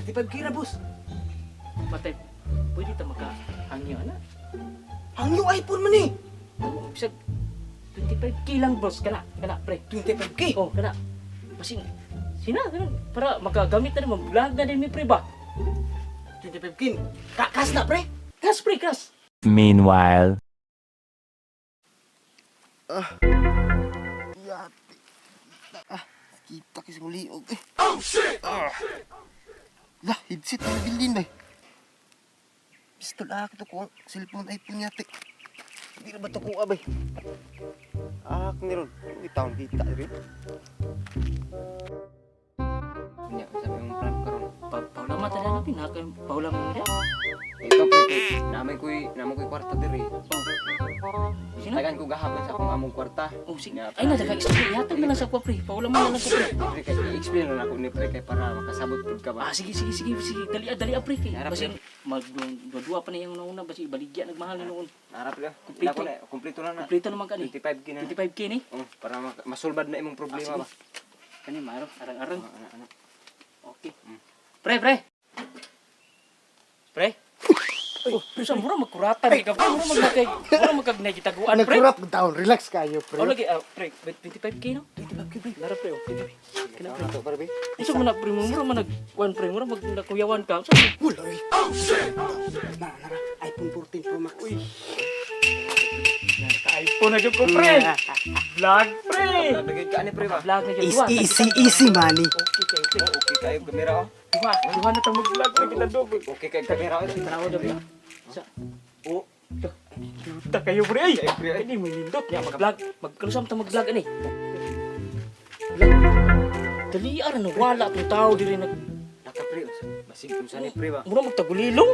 25K na, boss. Matay, pwede ta maka-hangyo na. Hangyo iPhone man eh. Bisag, 25K lang, boss. Kana, pre. 25K? Oh, kana. Masin, ganun. Para makagamit na naman. Vlog na din may pre ba? 25K. Kas na, pre. Kas, pre, kas. Meanwhile. Yati. Kita kasi uliog eh. Oh shit! Lah, headset na bilin ba? Pistol ako to ko, cellphone iPhone yate. Hindi na ba to kuha ba? Ni ron, hindi taon kita rin. Nya, sabi mong plan karon. Paulama talaga na pinaka yung paulama mo niya. Ikaw pre, naman ko'y kwarta diri. Oh. Sino? Tagan ko gahapon sa akong among kwarta. Oh, sige. Nya, Ay, naka-explain. Ihatag na lang sa kwa, pre. Paulama na lang ko, pre. Pre, kay i-explain na ako ni pre kay para makasabot pud ka ba. Sige. Dali, pre. Kay. Harap, Basi, pre. magdudua pa na yung una. Basi, baligya, nagmahal na noon. Harap lang. Kumpleto. Kumpleto na na. Kompleto naman ka ni. 25 kina. 25K ni. Oh, para masulbad na imong problema ba. Kani, maro. Arang-arang. Ana. Okay. Pre. Oh, pre, saan mura magkuratan ka, pre? Mura magkagnay kita guan, pre. Nagkurap ng taon, relax kayo, pre. Oh, lagi, pre, 25K, no? 25K, pre. Lara, pre, oh. Kina, pre. Ito para be. Isa mo na, pre, mura man nag-kuan, pre, mura magnakuyawan ka. Saan mo? Wala eh. Nara, iPhone 14 Pro Max. Uy. iPhone na dyan ko, pre. Vlog, pre. Dagay ka ni pre ba. Vlog na dyan. Easy money. Okay, pre. Okay kayo kamera oh. Duha na tang mag-vlog na kita dogo. Okay kayo kamera oh. Tanawa na, pre. Sa, Oh, cute kayo, pre. Ay, Ay, pre. hindi mo nindot. Nga, mag-vlog. Magkalusam ta mag-vlog, ani. Dali, ano, wala itong tao diri nag... naka pre. Basig kung saan ni pre ba. Mura magtagulilong.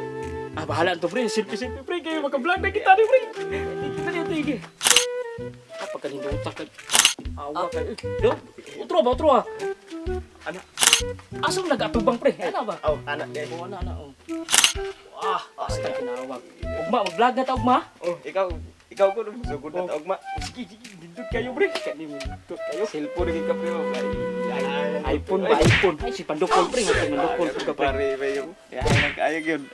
Bahala ito, pre. Silpi, pre. Kayo maka-vlog na kita, pre. Tige. Kapag kaninduta ka. Awa ka. Utro ba? Ana. Asam nag-atubang, pre. Ano ba? Oh, anak guys. Oo, ana. Basta kinawag. Ugma, mag-vlog na ta, ugma. Oh, ikaw ko nung sugod na taog ma. Sige, dindot kayo, pre. Kani mo dindot kayo. Cellphone lagi ka pre mo. iPhone ba? iPhone. Ay, si Pandukol, pre. Pandukol ka, pre. Pare ba yung. Ya, nag-ayo gyud.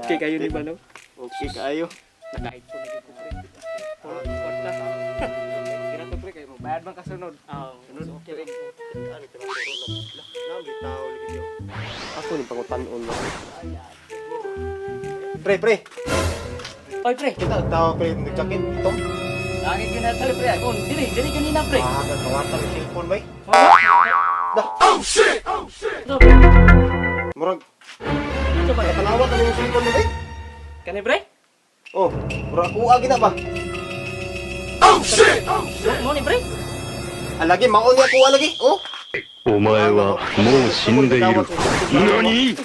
Okay kayo ni Mano? Okay kayo. Naka-iPhone na dito, pre. Kira to pre kay mo. Bayad man kasunod. Sunod, okay lang. Ako ni pangutan-on mo. Pre. Oy, pre. Kita tawa pre, nag-jacket ito. Lagi ginatali, pre. Ako, dili ganina, pre. Nagkawatan ng cellphone ba? Oh, shit! No, pre. Murag, Ito ba? tanawa ka ng cellphone mo ba? Kani, pre? Oh, murag kuha kita ba? Mo ni, pre? Lagi, maon niya kuha lagi. Oh. お前はもう死んでいる。何